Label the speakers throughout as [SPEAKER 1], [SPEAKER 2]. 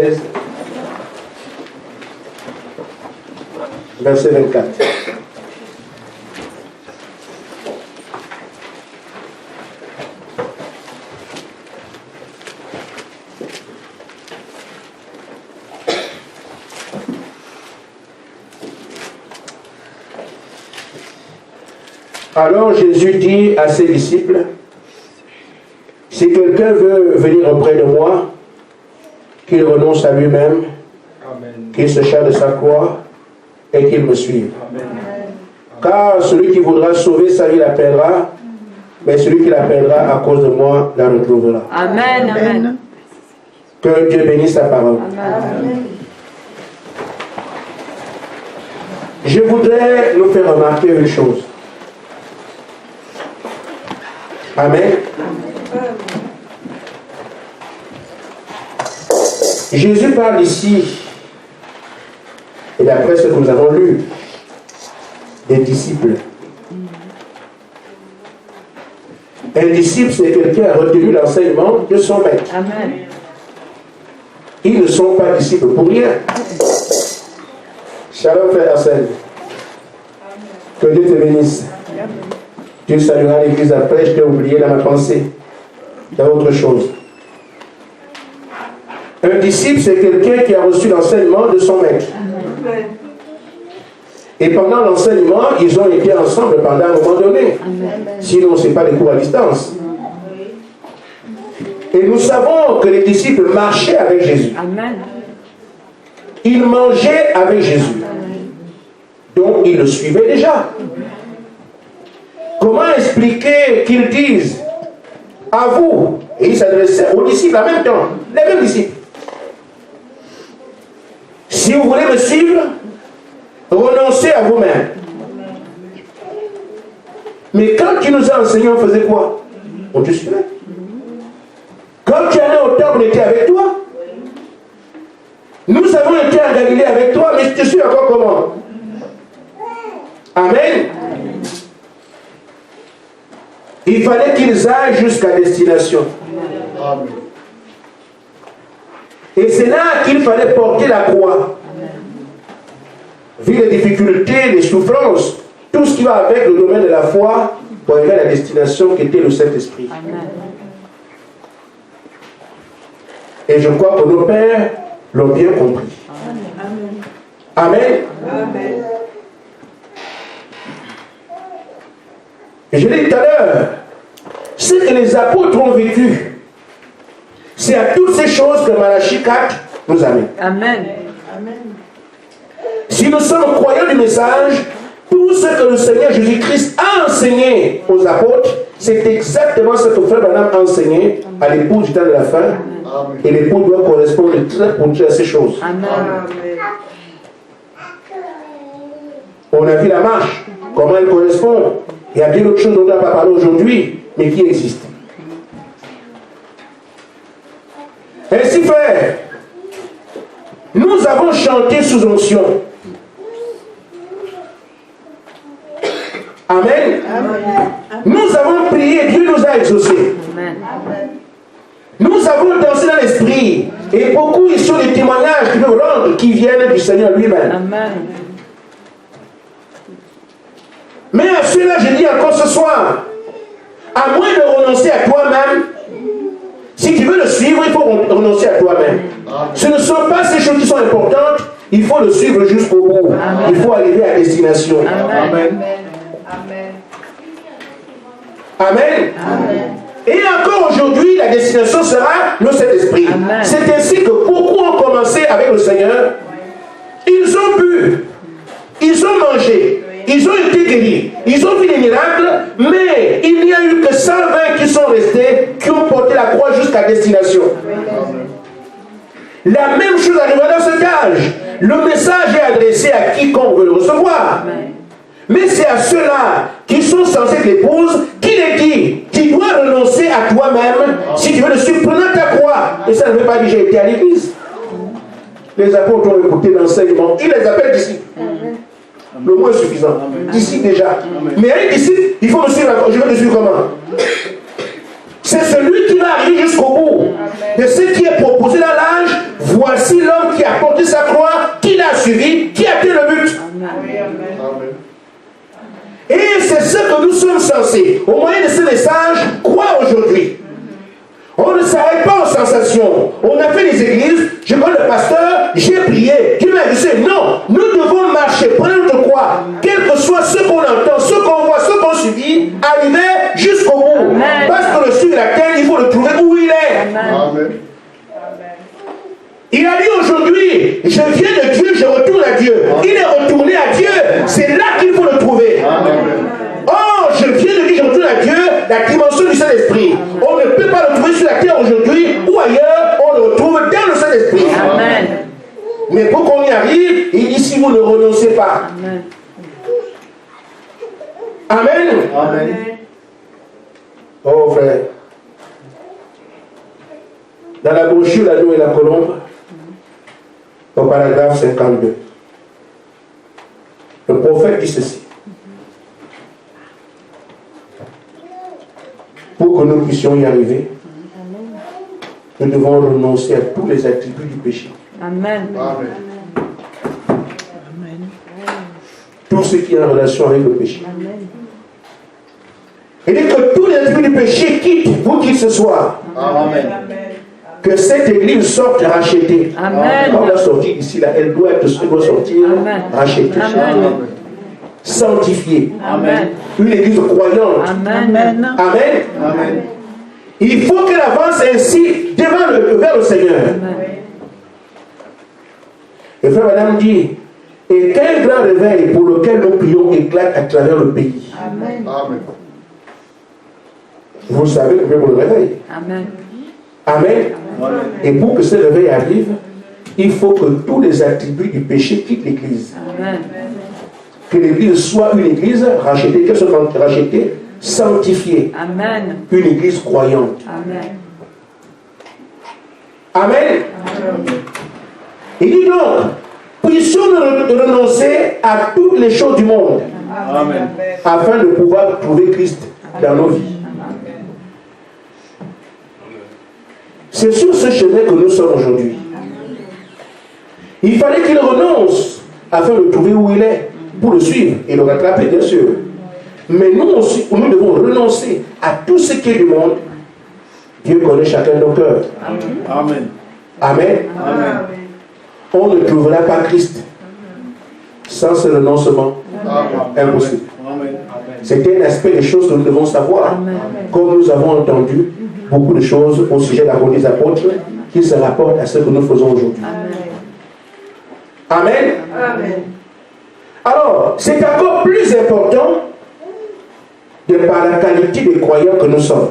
[SPEAKER 1] 16, verset 24. Alors Jésus dit à ses disciples, si quelqu'un veut venir auprès de moi, qu'il renonce à lui-même, qu'il se charge de sa croix et qu'il me suive. Amen. Car celui qui voudra sauver sa vie la perdra, mais celui qui la perdra à cause de moi la retrouvera.
[SPEAKER 2] Amen. Amen.
[SPEAKER 1] Que Dieu bénisse sa parole.
[SPEAKER 2] Amen.
[SPEAKER 1] Je voudrais nous faire remarquer une chose. Amen. Jésus parle ici, et d'après ce que nous avons lu, des disciples. Un disciple, c'est quelqu'un qui a retenu l'enseignement de son maître.
[SPEAKER 2] Amen.
[SPEAKER 1] Ils ne sont pas disciples pour rien. Shalom, frère Arsène. Que Dieu te bénisse. Tu salueras l'église après, je t'ai oublié dans ma pensée. Il y a autre chose. Un disciple, c'est quelqu'un qui a reçu l'enseignement de son maître. Et pendant l'enseignement, ils ont été ensemble pendant un moment donné. Sinon, ce n'est pas des cours à distance. Et nous savons que les disciples marchaient avec Jésus. Ils mangeaient avec Jésus. Donc, ils le suivaient déjà. Comment expliquer qu'ils disent à vous, et ils s'adressaient aux disciples en même temps, les mêmes disciples. Si vous voulez me suivre, renoncez à vous-même. Mais quand tu nous as enseigné, on faisait quoi? On te suivait. Quand tu allais au temple, on était avec toi. Nous avons été en Galilée avec toi, mais je te suis encore comment? Amen. Il fallait qu'ils aillent jusqu'à destination. Amen. Et c'est là qu'il fallait porter la croix. Vu les difficultés, les souffrances, tout ce qui va avec le domaine de la foi, pour arriver à la destination qui était le Saint-Esprit. Et je crois que nos pères l'ont bien compris. Amen. Amen. Et je l'ai dit tout à l'heure, ce que les apôtres ont vécu, c'est à toutes ces choses que Malachie 4 nous amène. Amen. Amen. Si nous sommes croyants du message, tout ce que le Seigneur Jésus-Christ a enseigné aux apôtres, c'est exactement ce que Frère Branham a enseigné à l'épouse du temps de la fin. Amen. Et l'épouse doit correspondre très pour dire ces choses. Amen. On a vu la marche, comment elle correspond. Il y a bien d'autres choses dont on n'a pas parlé aujourd'hui, mais qui existent. Ainsi, frère, nous avons chanté sous onction. Amen. Amen. Nous avons prié, Dieu nous a exaucés. Amen. Nous avons dansé dans l'esprit. Et beaucoup, ils sont des témoignages qui nous rendent, qui viennent du Seigneur lui-même. Amen. Mais à cela, je dis encore ce soir, à moins de renoncer à toi-même, si tu veux le suivre, il faut renoncer à toi-même. Ce ne sont pas ces choses qui sont importantes, il faut le suivre jusqu'au bout. Amen. Il faut arriver à destination. Amen. Amen. Amen. Amen. Et encore aujourd'hui, la destination sera le Saint-Esprit. C'est ainsi que beaucoup ont commencé avec le Seigneur. Ils ont bu, ils ont mangé. Ils ont été guéris, ils ont vu des miracles, mais il n'y a eu que 120 qui sont restés, qui ont porté la croix jusqu'à destination. La même chose arrivera dans cet âge. Le message est adressé à quiconque veut le recevoir. Mais c'est à ceux-là qui sont censés être l'épouse qu'il est dit, tu dois renoncer à toi-même si tu veux le suivre, prenant ta croix. Et ça ne veut pas dire j'ai été à l'église. Les apôtres ont écouté l'enseignement, ils les appellent disciples. Le mot est suffisant. Disciple déjà. Mais un disciple, il faut me suivre. Je vais le suivre comment? C'est celui qui va arriver jusqu'au bout de ce qui est proposé dans l'âge, voici l'homme qui a porté sa croix, qui l'a suivi, qui a atteint le but.
[SPEAKER 3] Amen.
[SPEAKER 1] Et c'est ce que nous sommes censés, au moyen de ce message, croire aujourd'hui. On ne s'arrête pas aux sensations. On a fait des églises, je connais le pasteur, j'ai prié, Dieu m'a dit, non, nous devons marcher, prendre notre croix, quel que soit ce qu'on entend, ce qu'on voit, ce qu'on subit, arriver jusqu'au bout.
[SPEAKER 2] Amen.
[SPEAKER 1] Parce que le suivre de la terre, il faut le trouver où il est.
[SPEAKER 3] Amen.
[SPEAKER 1] Il a dit aujourd'hui, je viens de Dieu, je retourne à Dieu. Il est retourné à Dieu, c'est là qu'il faut le trouver.
[SPEAKER 3] Amen.
[SPEAKER 1] Oh, je viens de Dieu, je retourne à Dieu, la dimension du Saint-Esprit. On ne peut pas le trouver sur la terre aujourd'hui ou ailleurs, on le retrouve dans le Saint-Esprit.
[SPEAKER 2] Amen.
[SPEAKER 1] Mais pour qu'on y arrive, il dit si vous ne renoncez pas.
[SPEAKER 2] Amen.
[SPEAKER 1] Amen.
[SPEAKER 3] Amen.
[SPEAKER 1] Oh frère. Dans la brochure La Noix et la Colombe, au paragraphe 52, le prophète dit ceci. Pour que nous puissions y arriver, nous devons renoncer à tous les attributs du péché.
[SPEAKER 2] Amen.
[SPEAKER 3] Amen.
[SPEAKER 1] Tout ce qui est en relation avec le péché. Il dit que tous les attributs du péché quittent, vous qui ce soir.
[SPEAKER 3] Amen.
[SPEAKER 1] Que cette église sorte rachetée.
[SPEAKER 2] Amen.
[SPEAKER 1] Quand on l'a sortie ici, là, elle doit sortir
[SPEAKER 2] Amen.
[SPEAKER 1] rachetée.
[SPEAKER 2] Amen.
[SPEAKER 1] Sanctifiée.
[SPEAKER 2] Amen.
[SPEAKER 1] Une église croyante.
[SPEAKER 2] Amen.
[SPEAKER 1] Amen.
[SPEAKER 3] Amen.
[SPEAKER 1] Il faut qu'elle avance ainsi vers le Seigneur. Le frère Madame dit, et quel grand réveil pour lequel nous prions éclate à travers le pays.
[SPEAKER 3] Amen.
[SPEAKER 1] Vous savez que pour le réveil.
[SPEAKER 2] Amen.
[SPEAKER 1] Amen.
[SPEAKER 3] Amen.
[SPEAKER 1] Et pour que ce réveil arrive, il faut que tous les attributs du péché quittent l'église.
[SPEAKER 2] Amen.
[SPEAKER 1] Que l'église soit une église rachetée, qu'elle soit rachetée, sanctifiée.
[SPEAKER 2] Amen.
[SPEAKER 1] Une église croyante.
[SPEAKER 2] Amen.
[SPEAKER 1] Amen. Il dit donc, puissions-nous renoncer à toutes les choses du monde.
[SPEAKER 3] Amen.
[SPEAKER 1] Afin de pouvoir trouver Christ dans nos vies. C'est sur ce chemin que nous sommes aujourd'hui. Il fallait qu'il renonce afin de trouver où il est, pour le suivre et le rattraper, bien sûr. Mais nous aussi, nous devons renoncer à tout ce qui est du monde. Dieu connaît chacun de nos cœurs.
[SPEAKER 3] Amen.
[SPEAKER 1] Amen.
[SPEAKER 3] Amen.
[SPEAKER 1] On ne trouvera pas Christ sans ce renoncement. Impossible.
[SPEAKER 3] Amen.
[SPEAKER 1] C'est un aspect des choses que nous devons savoir.
[SPEAKER 2] Amen.
[SPEAKER 1] Comme nous avons entendu beaucoup de choses au sujet de la conduite des apôtres qui se rapportent à ce que nous faisons aujourd'hui. Amen.
[SPEAKER 2] Amen.
[SPEAKER 1] Alors, c'est encore plus important de par la qualité des croyants que nous sommes.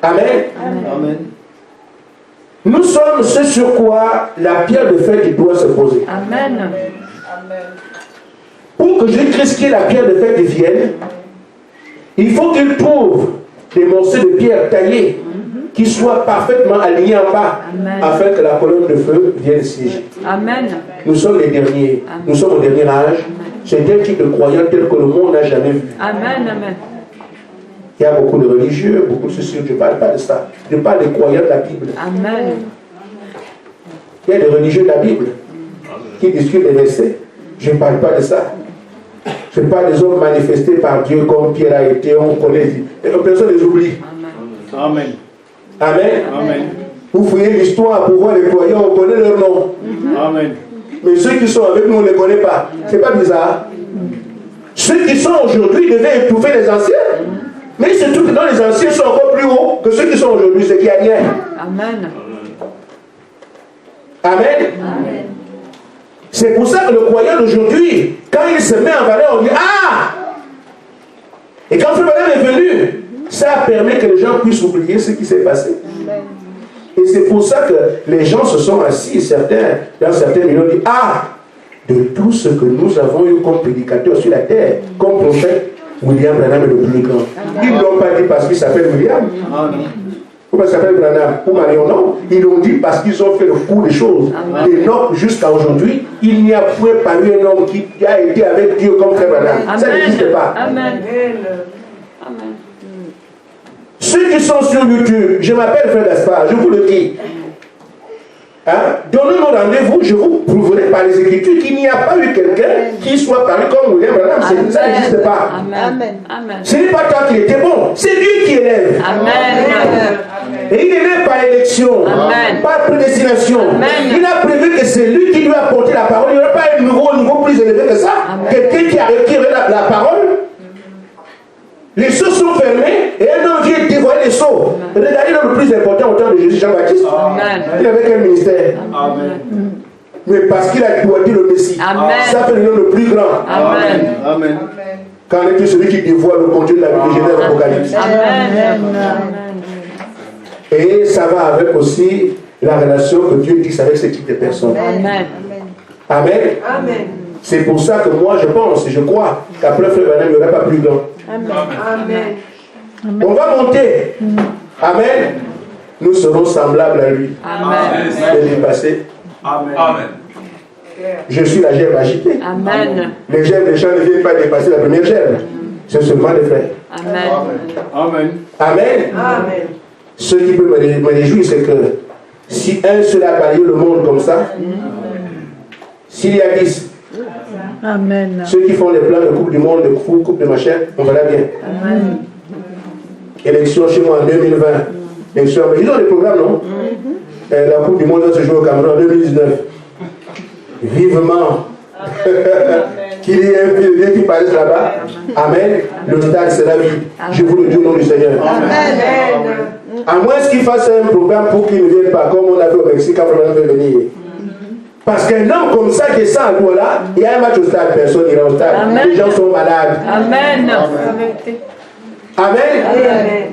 [SPEAKER 1] Amen.
[SPEAKER 3] Amen.
[SPEAKER 1] Nous sommes ce sur quoi la pierre de fête doit se poser.
[SPEAKER 2] Amen.
[SPEAKER 1] Pour que Jésus-Christ, qui est la pierre de fête, vienne, il faut qu'il trouve des morceaux de pierre taillés qui soient parfaitement alignés en bas.
[SPEAKER 2] Amen.
[SPEAKER 1] Afin que la colonne de feu vienne siéger.
[SPEAKER 2] Amen.
[SPEAKER 1] Nous sommes les derniers.
[SPEAKER 2] Amen.
[SPEAKER 1] Nous sommes au dernier âge. C'est un type de croyant tel que le monde n'a jamais vu.
[SPEAKER 2] Amen. Amen.
[SPEAKER 1] Il y a beaucoup de religieux, beaucoup de ceci. Je ne parle pas de ça. Je parle des croyants de la Bible.
[SPEAKER 2] Amen.
[SPEAKER 1] Il y a des religieux de la Bible qui discutent des versets. Je ne parle pas de ça. Je parle des hommes manifestés par Dieu comme Pierre a été. On connaît. Personne ne les oublie.
[SPEAKER 3] Amen.
[SPEAKER 1] Amen.
[SPEAKER 3] Amen.
[SPEAKER 1] Vous fouillez l'histoire pour voir les croyants, on connaît leur nom.
[SPEAKER 3] Amen.
[SPEAKER 1] Mais ceux qui sont avec nous, on ne les connaît pas. C'est pas bizarre. Ceux qui sont aujourd'hui devaient étouffer les anciens. Mais il se trouve que dans les anciens sont encore plus hauts que ceux qui sont aujourd'hui, ce qui a rien.
[SPEAKER 2] Amen.
[SPEAKER 1] Amen. C'est pour ça que le croyant d'aujourd'hui, quand il se met en valeur, on dit ah! Et quand ce madame est venu, ça a permis que les gens puissent oublier ce qui s'est passé. Et c'est pour ça que les gens se sont assis, dans certains milieux, ont dit ah! De tout ce que nous avons eu comme prédicateur sur la terre, comme prophète, William Branham est le plus grand. Ils ne l'ont pas dit parce qu'il s'appelle William. Pourquoi il s'appelle Branham ou Marion? Non. Ils l'ont dit parce qu'ils ont fait le cours des choses. Et donc, jusqu'à aujourd'hui, il n'y a point paru un homme qui a été avec Dieu comme frère Branham. Ça n'existe pas.
[SPEAKER 2] Amen.
[SPEAKER 1] Ceux qui sont sur YouTube, je m'appelle Frère Gaspard, je vous le dis. Hein? Donnez-nous rendez-vous, je vous prouverai par les Écritures qu'il n'y a pas eu quelqu'un qui soit parlé comme William Branham. Ça n'existe pas.
[SPEAKER 2] Amen.
[SPEAKER 1] Ce n'est pas toi qui était bon, c'est lui qui élève.
[SPEAKER 2] Amen.
[SPEAKER 1] Et il élève par élection, par prédestination. Il a prévu que c'est lui qui lui a porté la parole. Il n'y aura pas un niveau plus élevé que ça. Quelqu'un qui a retiré la parole. Les seaux sont fermés et un homme vient dévoiler les seaux. Regardez le plus important au temps de Jésus, Jean-Baptiste. Il avait quel ministère? Amen. Mais parce qu'il a doigté le Messie, ça fait le nom le plus grand.
[SPEAKER 3] Amen. Amen.
[SPEAKER 1] Qu'en est-il celui qui dévoile le contenu de la Bible de Genèse et l'Apocalypse? Et ça va avec aussi la relation que Dieu tisse avec ce type de personnes.
[SPEAKER 2] Amen.
[SPEAKER 1] Amen. Amen. C'est pour ça que moi je pense et je crois qu'après Frère Branham, il n'y aurait pas plus grand. Amen. On va monter. Amen. Nous serons semblables à lui.
[SPEAKER 2] Amen.
[SPEAKER 1] Et dépasser.
[SPEAKER 3] Amen.
[SPEAKER 1] Je suis la gerbe agitée.
[SPEAKER 2] Amen.
[SPEAKER 1] Les gerbes des champs ne viennent pas dépasser la première gerbe. C'est seulement des frères.
[SPEAKER 2] Amen.
[SPEAKER 3] Amen.
[SPEAKER 1] Amen. Amen. Ce qui peut me réjouir, c'est que si un seul a balayé le monde comme ça, s'il y a 10,
[SPEAKER 2] Amen.
[SPEAKER 1] ceux qui font les plans de coupe du monde, de coupe de machin, on verra bien.
[SPEAKER 2] Amen.
[SPEAKER 1] Élection chez moi en 2020. Élection, mais ils ont des programmes, non? La coupe du monde va se jouer au Cameroun en 2019. Vivement. Qu'il y ait un pied qui paraisse là-bas. Amen. Le stade sera vide. Je vous le dis au nom du Seigneur. Amen. À moins qu'il fasse un programme pour qu'ils ne viennent pas, comme on a fait au Mexique quand on veut venir. Parce qu'un homme comme ça qui est sans toi là, il y a un match au stade, personne n'ira au stade. Amen. Les gens sont malades.
[SPEAKER 2] Amen.
[SPEAKER 1] Amen. Amen.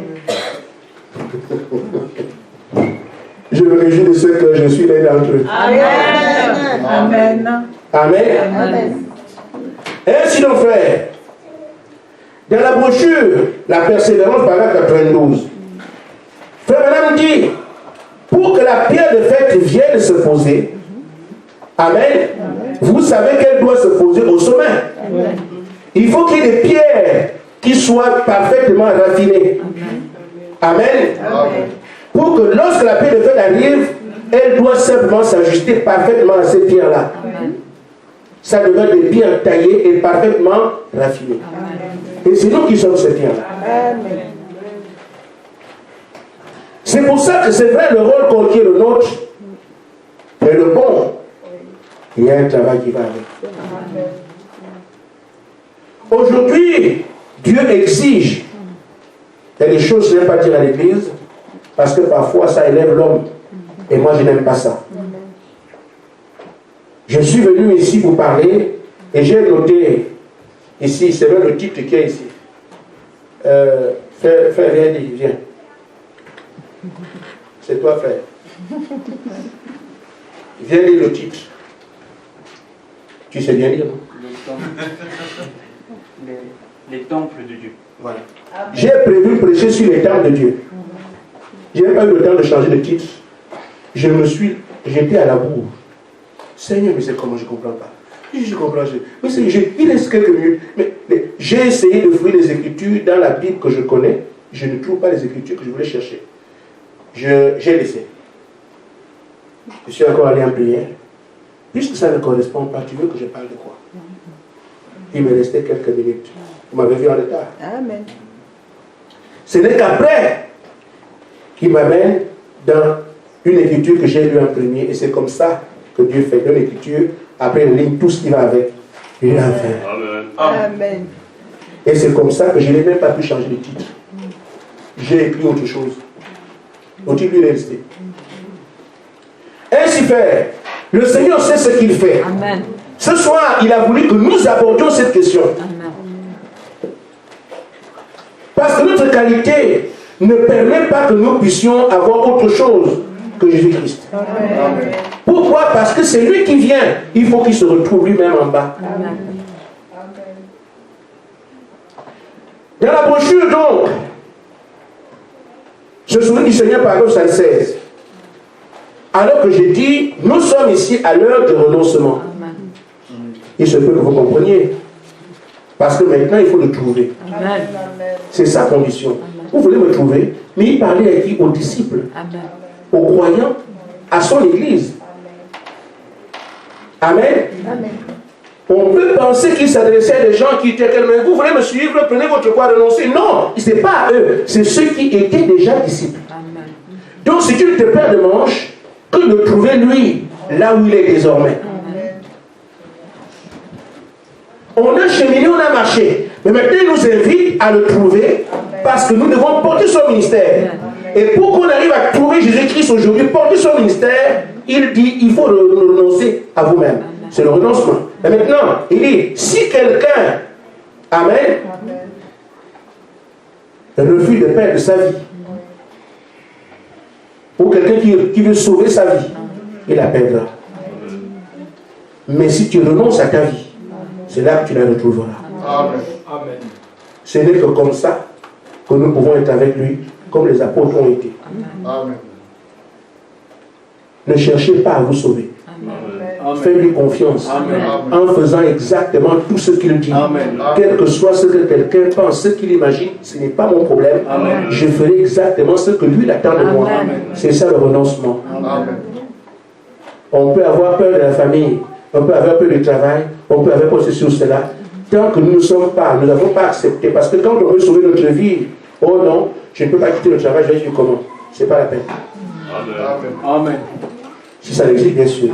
[SPEAKER 1] Je me réjouis de ce que je suis l'un d'entre eux.
[SPEAKER 2] Amen. Amen.
[SPEAKER 1] Amen. Amen. Ainsi donc, frère, dans la brochure, la persévérance, paragraphe 92, Frère Branham dit, pour que la pierre de fête vienne se poser, Amen, vous savez qu'elle doit se poser au sommet. Amen. Il faut qu'il y ait des pierres qui soient parfaitement raffinées. Amen. Amen. Pour que lorsque la pierre de fête arrive, elle doit simplement s'ajuster parfaitement à ces pierres-là. Ça devrait être des pierres taillées et parfaitement raffinées. Amen. Et c'est nous qui sommes ces pierres-là. C'est pour ça que c'est vrai le rôle qu'on qui est le nôtre, mais le bon, il y a un travail qui va avec. Aujourd'hui, Dieu exige. Il y a des choses que je n'aime pas dire à l'église, parce que parfois ça élève l'homme. Et moi je n'aime pas ça. Je suis venu ici pour parler, et j'ai noté ici, c'est même le titre qui est ici. Frère, viens. C'est toi, frère. Viens lire le titre. Tu sais bien lire, non?
[SPEAKER 4] Les temples de Dieu.
[SPEAKER 1] Voilà. J'ai prévu de prêcher sur les temples de Dieu. Je n'ai pas eu le temps de changer de titre. J'étais à la bourre. Seigneur, mais c'est comment je ne comprends pas. Je comprends. Mais il reste quelques minutes. Mais j'ai essayé de fouiller les Écritures dans la Bible que je connais. Je ne trouve pas les Écritures que je voulais chercher. J'ai laissé. Je suis encore allé en prière. Puisque ça ne correspond pas, tu veux que je parle de quoi? Il me restait quelques minutes. Vous m'avez vu en retard.
[SPEAKER 2] Amen.
[SPEAKER 1] Ce n'est qu'après qu'il m'amène dans une écriture que j'ai lue en premier. Et c'est comme ça que Dieu fait. Dans l'écriture, après il ligne tout ce qui va avec. Il l'a fait.
[SPEAKER 2] Amen.
[SPEAKER 1] Et c'est comme ça que je n'ai même pas pu changer de titre. J'ai écrit autre chose. Le titre lui est resté. Ainsi fait, le Seigneur sait ce qu'il fait.
[SPEAKER 2] Amen.
[SPEAKER 1] Ce soir, il a voulu que nous abordions cette question.
[SPEAKER 2] Amen.
[SPEAKER 1] Parce que notre qualité ne permet pas que nous puissions avoir autre chose que Jésus-Christ.
[SPEAKER 2] Amen.
[SPEAKER 1] Pourquoi? Parce que c'est lui qui vient. Il faut qu'il se retrouve lui-même en bas.
[SPEAKER 2] Amen.
[SPEAKER 1] Dans la brochure, donc, je me souviens du Seigneur, paragraphe 76. Alors que j'ai dit, nous sommes ici à l'heure du renoncement.
[SPEAKER 2] Amen.
[SPEAKER 1] Il se peut que vous compreniez. Parce que maintenant, il faut le trouver.
[SPEAKER 2] Amen.
[SPEAKER 1] C'est sa condition. Amen. Vous voulez me trouver, mais il parlait à qui? Aux disciples,
[SPEAKER 2] Amen.
[SPEAKER 1] aux croyants, à son église. Amen.
[SPEAKER 2] Amen.
[SPEAKER 1] On peut penser qu'il s'adressait à des gens qui étaient calmes. Vous voulez me suivre, prenez votre croix, renoncez. Non, ce n'est pas à eux. C'est ceux qui étaient déjà disciples. Amen. Donc si tu ne te perds de manche, que de trouver lui là où il est désormais. Amen. On a cheminé, on a marché. Mais maintenant, il nous invite à le trouver parce que nous devons porter son ministère. Et pour qu'on arrive à trouver Jésus-Christ aujourd'hui, porter son ministère, il dit, il faut renoncer à vous-même. C'est le renoncement. Et maintenant, il dit, si quelqu'un, amen, refuse de perdre sa vie, ou quelqu'un qui veut sauver sa vie, il la perdra. Mais si tu renonces à ta vie, c'est là que tu la retrouveras. Amen. Ce n'est que comme ça que nous pouvons être avec lui, comme les apôtres ont été. Amen. Ne cherchez pas à vous sauver. Faites-lui confiance. Amen. En faisant exactement tout ce qu'il dit. Amen. Quel que soit ce que quelqu'un pense, ce qu'il imagine, ce n'est pas mon problème. Amen. Je ferai exactement ce que lui attend de moi. C'est ça le renoncement. Amen. On peut avoir peur de la famille, on peut avoir peur du travail, on peut avoir peur de ceci ou cela. Tant que nous n'avons pas accepté, parce que quand on veut sauver notre vie, oh non, je ne peux pas quitter le travail, je vais dire comment. Ce n'est pas la peine. Amen. Amen. Si ça existe, bien sûr.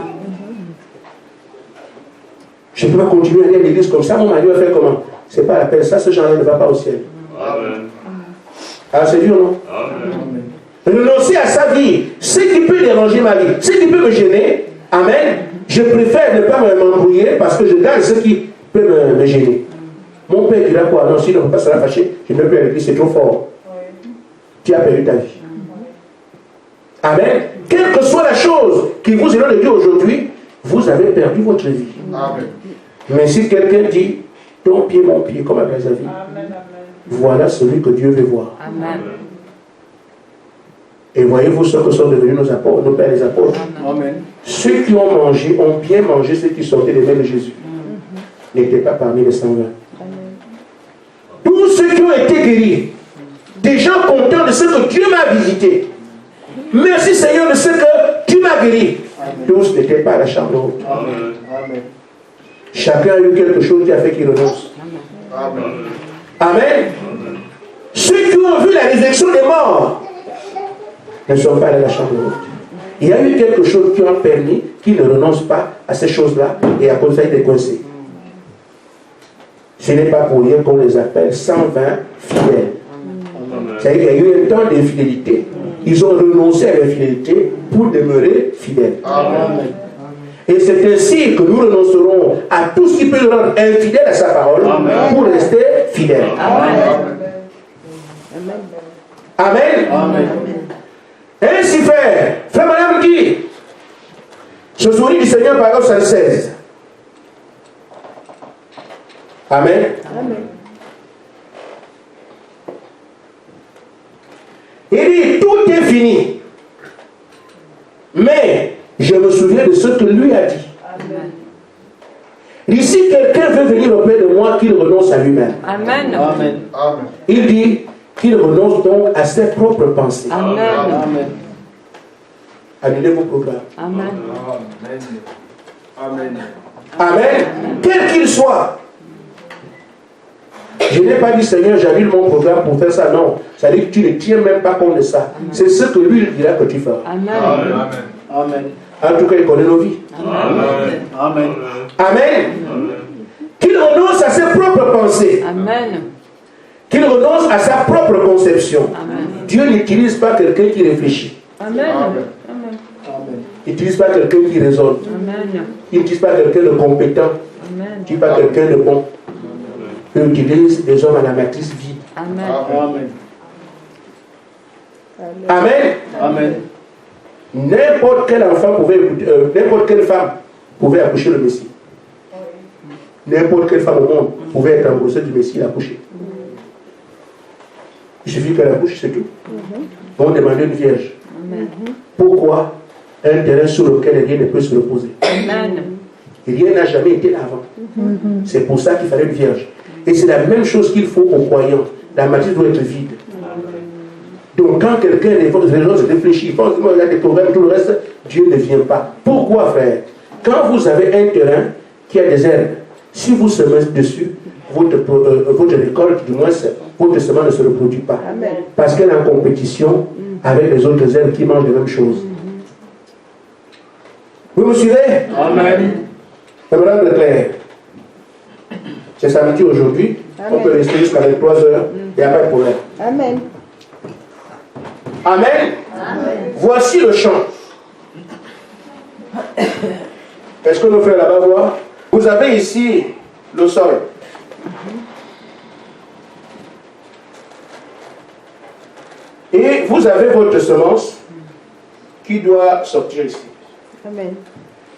[SPEAKER 1] Je ne peux pas continuer à aller à l'église comme ça, mon mari va faire comment? Ce n'est pas la peine, ça, ce genre-là ne va pas au ciel. Amen. Alors c'est dur, non? Amen. Renoncer à sa vie, ce qui peut déranger ma vie, ce qui peut me gêner, amen, je préfère ne pas m'embrouiller parce que je garde ce qui peut me gêner. Mon père dira quoi? Non, sinon, pas sera fâché, je ne peux plus à l'église, c'est trop fort. Tu as perdu ta vie. Amen. Quelle que soit la chose qui vous est de Dieu aujourd'hui, vous avez perdu votre vie. Amen. Mais si quelqu'un dit, ton pied, mon pied, comme avec Zavi, voilà celui que Dieu veut voir. Amen. Et voyez-vous ceux que sont devenus nos apôtres, nos pères les apôtres. Amen. Ceux qui ont mangé, ont bien mangé, ceux qui sortaient des mains de Jésus, n'étaient pas parmi les 120. Tous ceux qui ont été guéris, des gens contents de ce que Dieu m'a visité. Merci Seigneur de ce que tu m'as guéri. Tous n'étaient pas à la chambre haute. Amen. Amen. Chacun a eu quelque chose qui a fait qu'il renonce. Amen. Amen. Amen. Ceux qui ont vu la résurrection des morts ne sont pas allés à la chambre haute. Il y a eu quelque chose qui a permis qu'ils ne renoncent pas à ces choses-là et à cause de ça, ils étaient coincés. Ce n'est pas pour rien qu'on les appelle 120 fidèles. C'est-à-dire qu'il y a eu un temps d'infidélité. Ils ont renoncé à l'infidélité pour demeurer fidèles. Amen. Et c'est ainsi que nous renoncerons à tout ce qui peut nous rendre infidèles à sa parole. Amen. Pour rester fidèles. Amen. Amen. Amen. Ainsi fait, Frère Madame dit, se souvenir du Seigneur, paragraphe 116. Amen. Amen. Il dit, tout est fini. Mais je me souviens de ce que lui a dit. Amen. Si quelqu'un veut venir auprès de moi, qu'il renonce à lui-même. Amen. Amen. Amen. Il dit qu'il renonce donc à ses propres pensées. Amen. Amen. Annulez vos programmes. Amen. Amen. Amen. Quel qu'il soit. Je n'ai pas dit, Seigneur, j'annule mon programme pour faire ça. Non. Ça dit que tu ne tiens même pas compte de ça. C'est ce que lui il dira que tu feras. Amen. Amen. Amen. En tout cas, il connaît nos vies. Amen. Amen. Amen. Qu'il renonce à ses propres pensées. Amen. Qu'il renonce à sa propre conception. Amen. Dieu n'utilise pas quelqu'un qui réfléchit. Amen. Amen. Il n'utilise pas quelqu'un qui raisonne. Amen. Il n'utilise pas quelqu'un de compétent. Amen. Il n'utilise pas quelqu'un de bon. Il utilise des hommes à la matrice vide. Amen. Amen. Amen. Amen. N'importe quel enfant pouvait, n'importe quelle femme pouvait accoucher le Messie. N'importe quelle femme au monde pouvait être amoureuse du Messie et l'accoucher. Il suffit qu'elle accouche, c'est tout. On demandait une vierge. Amen. Pourquoi un terrain sur lequel rien ne peut se reposer? Amen. Rien n'a jamais été là avant. C'est pour ça qu'il fallait une vierge. Et c'est la même chose qu'il faut aux croyants. La matrice doit être vide. Donc quand quelqu'un réfléchit, il pense qu'il y a des problèmes, tout le reste, Dieu ne vient pas. Pourquoi, frère? Quand vous avez un terrain qui a des herbes, si vous semez dessus, votre récolte, du moins, votre semence ne se reproduit pas. Amen. Parce qu'elle est en compétition avec les autres herbes qui mangent les mêmes choses. Vous me suivez? Amen. Madame Leclerc, c'est samedi aujourd'hui. On peut rester jusqu'à 23 h. Il n'y a pas de problème.
[SPEAKER 2] Amen.
[SPEAKER 1] Amen. Amen. Voici le champ. Est-ce que nos frères là-bas voient? Vous avez ici le sol. Et vous avez votre semence qui doit sortir ici.
[SPEAKER 2] Amen.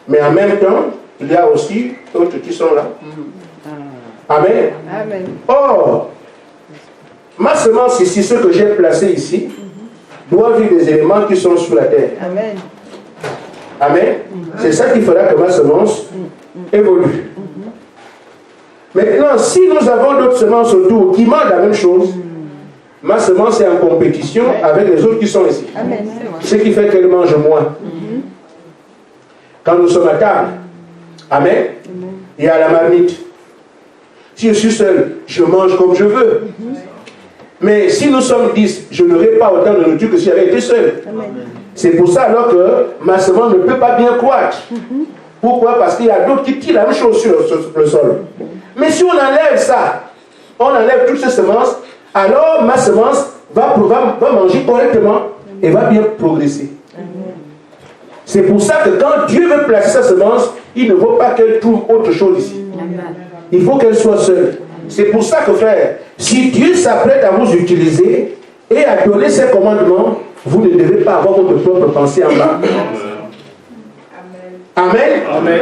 [SPEAKER 1] Mais en même temps, il y a aussi d'autres qui sont là. Amen.
[SPEAKER 2] Amen.
[SPEAKER 1] Or, ma semence ici, ce que j'ai placé ici, doit vivre des éléments qui sont sous la terre.
[SPEAKER 2] Amen.
[SPEAKER 1] Amen. C'est ça qui fera que ma semence évolue. Maintenant, si nous avons d'autres semences autour qui mangent la même chose, ma semence est en compétition avec les autres qui sont ici.
[SPEAKER 2] Amen.
[SPEAKER 1] Ce qui fait qu'elle mange moins. Quand nous sommes à table, amen, il y a la marmite. Si je suis seul, je mange comme je veux. Mais si nous sommes 10, je n'aurai pas autant de nourriture que si j'avais été seul. C'est pour ça alors que ma semence ne peut pas bien croître. Pourquoi? Parce qu'il y a d'autres qui tirent la même chose sur le sol. Mais si on enlève ça, on enlève toutes ces semences, alors ma semence va manger correctement et va bien progresser. C'est pour ça que quand Dieu veut placer sa semence, il ne veut pas qu'elle trouve autre chose ici. Il faut qu'elle soit seule. C'est pour ça que, frère, si Dieu s'apprête à vous utiliser et à donner ses commandements, vous ne devez pas avoir votre propre pensée en bas. Amen. Amen.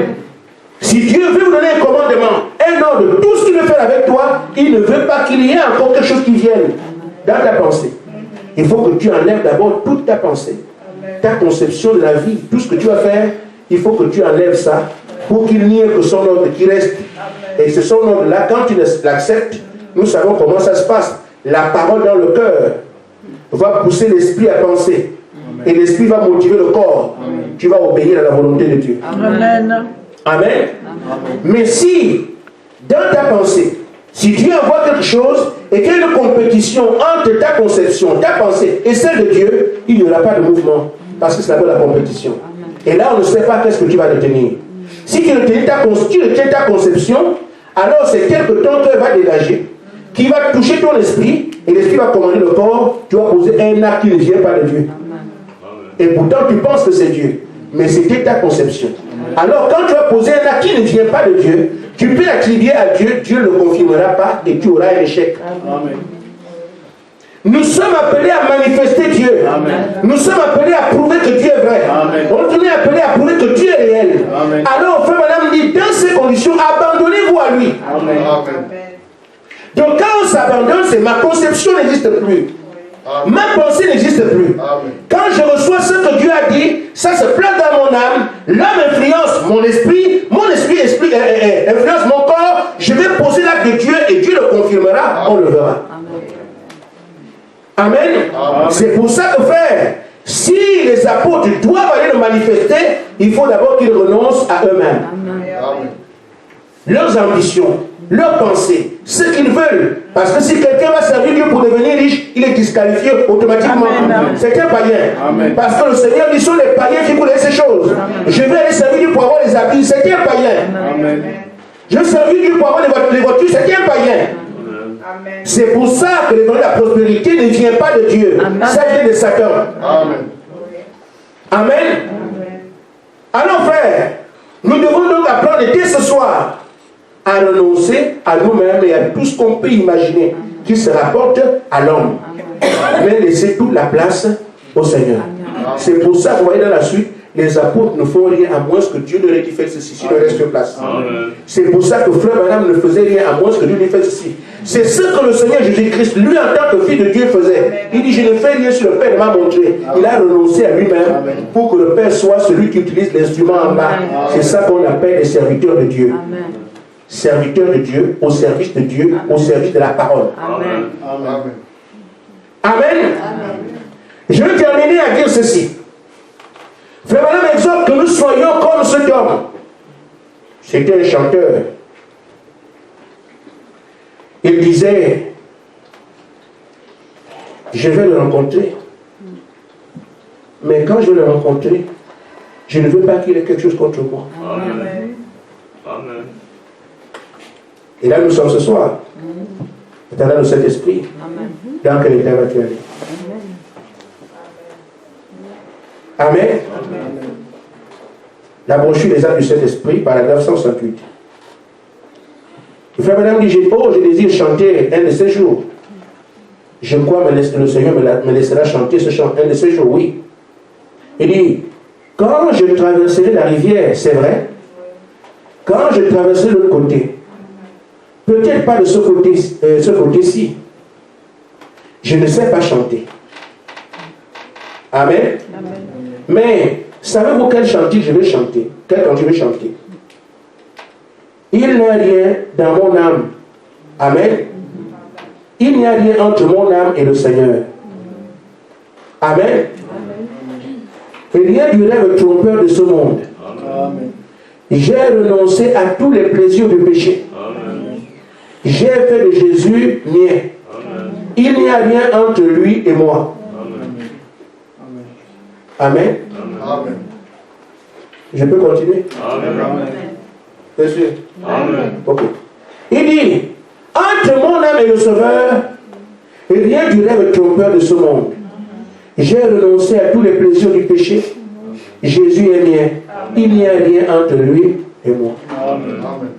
[SPEAKER 1] Si Dieu veut vous donner un commandement, un ordre, tout ce qu'il veut faire avec toi, il ne veut pas qu'il y ait encore quelque chose qui vienne dans ta pensée. Il faut que tu enlèves d'abord toute ta pensée, ta conception de la vie, tout ce que tu vas faire, il faut que tu enlèves ça pour qu'il n'y ait que son ordre qui reste. Et c'est son ordre-là, quand tu l'acceptes, nous savons comment ça se passe. La parole dans le cœur va pousser l'esprit à penser. Et l'esprit va motiver le corps. Tu vas obéir à la volonté de Dieu.
[SPEAKER 2] Amen.
[SPEAKER 1] Amen. Mais si, dans ta pensée, si Dieu envoie quelque chose et qu'il y a une compétition entre ta conception, ta pensée et celle de Dieu, il n'y aura pas de mouvement. Parce que c'est la compétition. Et là, on ne sait pas qu'est-ce que tu vas retenir. Si tu retiens ta conception, alors c'est quelque temps que va dégager, qui va toucher ton esprit, et l'esprit va commander le corps, tu vas poser un acte qui ne vient pas de Dieu. Et pourtant, tu penses que c'est Dieu. Mais c'était ta conception. Alors, quand tu vas poser un acte qui ne vient pas de Dieu, tu peux l'attribuer à Dieu, Dieu ne le confirmera pas et tu auras un échec. Amen. Nous sommes appelés à manifester Dieu. Amen. Nous sommes appelés à prouver que Dieu est vrai. Amen. On est appelés à prouver que Dieu est réel. Amen. Alors, frère, madame dit, dans ces conditions, abandonnez-vous à lui. Amen. Donc, quand on s'abandonne, c'est ma conception n'existe plus. Amen. Ma pensée n'existe plus. Amen. Quand je reçois ce que Dieu a dit, ça se place dans mon âme, l'âme influence mon esprit influence mon corps, je vais poser l'acte de Dieu et Dieu le confirmera, on le verra. Amen. Amen. C'est pour ça que, frère, si les apôtres doivent aller le manifester, il faut d'abord qu'ils renoncent à eux-mêmes. Leurs ambitions, leurs pensées, ce qu'ils veulent. Parce que si quelqu'un va servir Dieu pour devenir riche, il est disqualifié automatiquement. C'est un païen. Amen. Parce que le Seigneur dit, sont les païens qui voulaient ces choses. Amen. Je vais aller servir Dieu pour avoir les habits, c'est un païen. Amen. Je vais servir Dieu pour avoir les voitures, c'est un païen. Amen. C'est pour ça que la prospérité ne vient pas de Dieu. Amen. Ça vient de Satan. Amen. Amen. Amen. Alors, frère, nous devons donc apprendre dès ce soir à renoncer à nous-mêmes et à tout ce qu'on peut imaginer qui se rapporte à l'homme. Mais laisser toute la place au Seigneur. C'est pour ça que vous voyez dans la suite, les apôtres ne font rien à moins que Dieu ne leur fait ceci, si le reste sur place. C'est pour ça que frère madame ne faisait rien à moins que Dieu lui fait ceci. C'est ce que le Seigneur Jésus-Christ, lui en tant que fils de Dieu, faisait. Il dit, je ne fais rien sur le Père m'a montré. Il a renoncé à lui-même pour que le Père soit celui qui utilise l'instrument en bas. C'est ça qu'on appelle les serviteurs de Dieu. Amen. Serviteurs de Dieu, au service de Dieu, au service de la parole. Amen. Amen. Amen. Je vais terminer à dire ceci. Frère, madame, exhorte que nous soyons comme cet homme C'était un chanteur. Il disait, je vais le rencontrer. Mais quand je vais le rencontrer, je ne veux pas qu'il ait quelque chose contre moi.
[SPEAKER 3] Amen. Amen.
[SPEAKER 1] Et là, nous sommes ce soir. Éternel le Saint-Esprit. Dans quel état vas-tu aller? Amen. Amen. La brochure des âmes du Saint-Esprit, paragraphe 168. Le frère Madame dit, je désire chanter un de ces jours. Je crois que le Seigneur me laissera chanter ce chant un de ces jours, oui. Il dit, quand je traverserai la rivière, c'est vrai, quand je traverserai l'autre côté, peut-être pas de ce côté-ci, je ne sais pas chanter. Amen. Amen. Mais, savez-vous quel chantier je vais chanter? Quel cantique je vais chanter? Il n'y a rien dans mon âme. Amen. Il n'y a rien entre mon âme et le Seigneur. Amen. Rien du rêve trompeur de ce monde. Amen. J'ai renoncé à tous les plaisirs du péché. Amen. J'ai fait de Jésus mien. Amen. Il n'y a rien entre lui et moi. Amen. Amen. Je peux continuer? Amen. Bien sûr. Amen. Ok. Il dit, entre mon âme et le Sauveur, rien du rêve trompeur de ce monde. J'ai renoncé à tous les plaisirs du péché. Jésus est mien. Il n'y a rien entre lui et moi. Amen.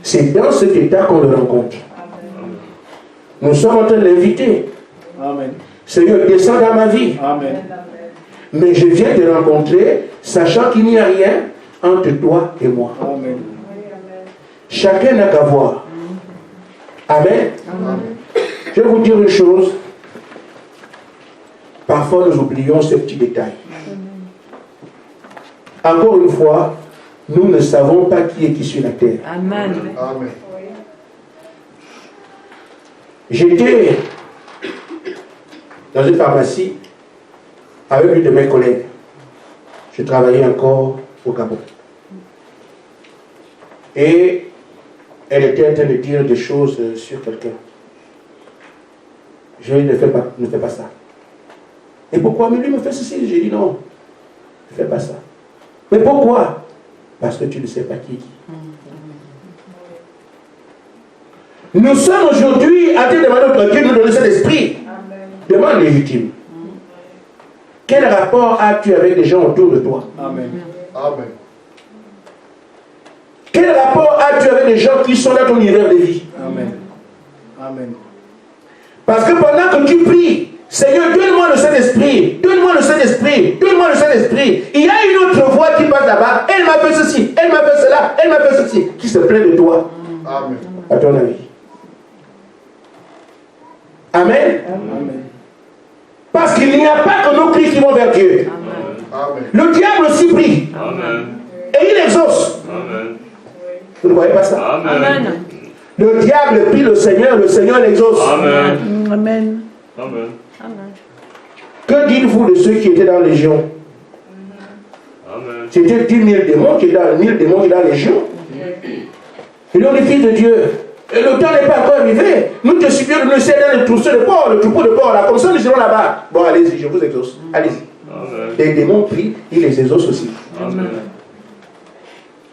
[SPEAKER 1] C'est dans cet état qu'on le rencontre. Nous sommes en train de l'inviter. Seigneur, descends dans ma vie. Amen. Mais je viens te rencontrer, sachant qu'il n'y a rien entre toi et moi. Amen. Chacun n'a qu'à voir. Amen. Amen. Je vais vous dire une chose. Parfois, nous oublions ces petits détails. Encore une fois, nous ne savons pas qui est qui sur la terre. Amen. Amen. J'étais dans une pharmacie avec une de mes collègues. Je travaillais encore au Gabon. Et elle était en train de dire des choses sur quelqu'un. Je lui ai dit, ne fais pas ça. Et pourquoi? Mais lui me fait ceci. J'ai dit non, ne fais pas ça. Mais pourquoi? Parce que tu ne sais pas qui est qui. Nous sommes aujourd'hui en train de demander notre Dieu de nous donner cet esprit. Demande légitime. Quel rapport as-tu avec les gens autour de toi? Amen. Amen. Quel rapport as-tu avec les gens qui sont dans ton univers de vie? Amen. Amen. Parce que pendant que tu pries, Seigneur, donne-moi le Saint-Esprit, donne-moi le Saint-Esprit, donne-moi le Saint-Esprit. Il y a une autre voix qui passe là-bas. Elle m'a fait ceci, elle m'a fait cela, elle m'a fait ceci, qui se plaint de toi. Amen. À ton avis. Amen. Amen. Parce qu'il n'y a pas que nos cris qui vont vers Dieu. Amen. Le diable aussi prie. Amen. Et il exauce. Amen. Vous ne voyez pas ça? Amen. Le diable prie le Seigneur l'exauce. Amen. Amen. Amen. Que dites-vous de ceux qui étaient dans la Légion? C'était 10 000 démons qui étaient dans la Légion. Ils ont les fils de Dieu. Et le temps n'est pas encore arrivé. Nous te supplions de nous laisser dans le troupeau de porc là. Comme ça, nous irons là-bas. Bon, allez-y, je vous exauce. Allez-y. Les démons prient, ils les exaucent aussi. Amen.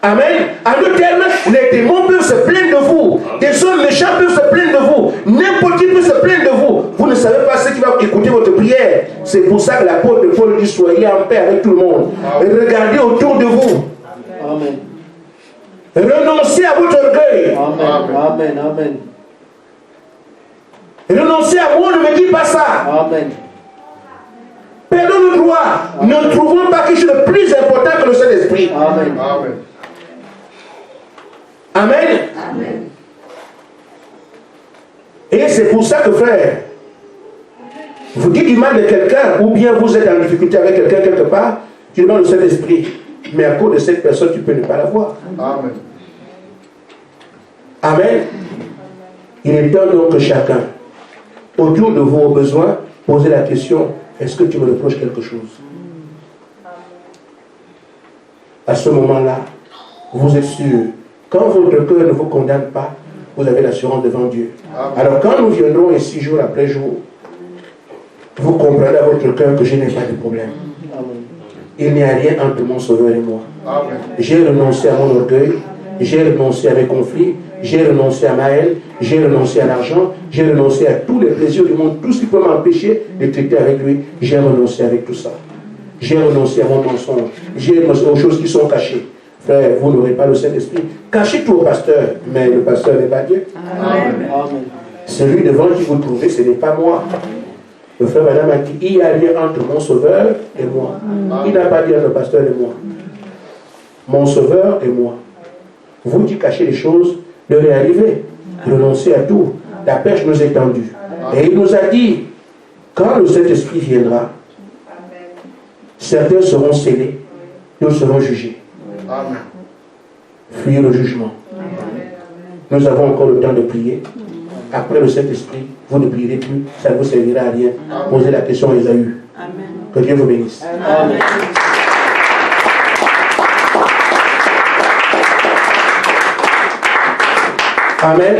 [SPEAKER 1] Amen. En d'autres termes, les démons peuvent se plaindre de vous. Des hommes méchants peuvent se plaindre de vous. N'importe qui peut se plaindre de vous. Vous ne savez pas ce qui va écouter votre prière. C'est pour ça que l'apôtre Paul dit, soyez en paix avec tout le monde. Et regardez autour de vous. Amen. Renoncez à votre orgueil. Amen. Amen. Amen. Renoncez à moi, ne me dis pas ça. Amen. Perdons nos droits. Ne trouvons pas quelque chose de plus important que le Saint-Esprit. Amen. Amen. Amen. Amen. Et c'est pour ça que, frère, vous dites du mal de quelqu'un, ou bien vous êtes en difficulté avec quelqu'un quelque part, tu demandes le Saint-Esprit. Mais à cause de cette personne, tu peux ne pas la voir. Amen. Amen. Il est temps donc que chacun, autour de vos besoins, posez la question, est-ce que tu me reproches quelque chose? ce moment-là, vous êtes sûr, quand votre cœur ne vous condamne pas, vous avez l'assurance devant Dieu. Alors quand nous viendrons ici jour après jour, vous comprendrez à votre cœur que je n'ai pas de problème. Il n'y a rien entre mon Sauveur et moi. J'ai renoncé à mon orgueil, j'ai renoncé à mes conflits, j'ai renoncé à ma haine, j'ai renoncé à l'argent, j'ai renoncé à tous les plaisirs du monde, tout ce qui peut m'empêcher de traiter avec lui, j'ai renoncé avec tout ça. J'ai renoncé à mon mensonge, j'ai renoncé aux choses qui sont cachées. Frère, vous n'aurez pas le Saint-Esprit. Cachez tout au pasteur, mais le pasteur n'est pas Dieu. Amen. Celui devant qui vous trouvez, ce n'est pas moi. Le frère Madame a dit, il y a rien entre mon Sauveur et moi. Il n'a pas dit entre le pasteur et moi. Mon Sauveur et moi. Vous qui cachez les choses, leur est arrivé. Renoncez à tout. La perche nous est tendue. Et il nous a dit, quand le Saint-Esprit viendra, certains seront scellés, nous serons jugés. Fuyez le jugement. Nous avons encore le temps de prier. Après le Saint-Esprit, vous ne prierez plus, ça ne vous servira à rien. Posez la question à Esaü. Que Dieu vous bénisse. Amen. Amen.